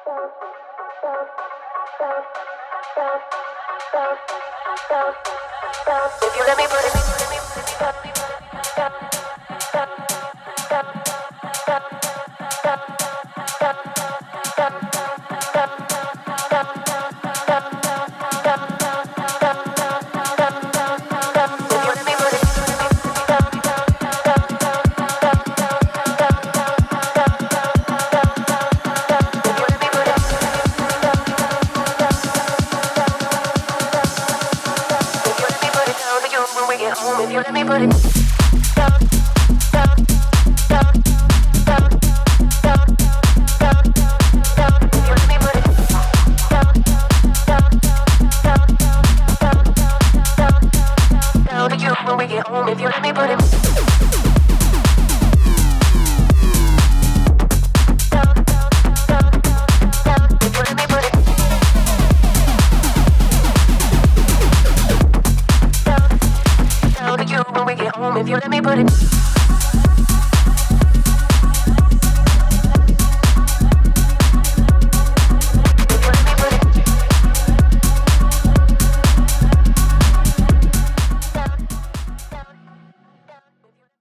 If you let me put it down to you when we get home, if you let me put it down, down, down, down, down, down, down, if you let me put it down, down, down, down, down, down to you when we get home, if you let me put it if you let me put it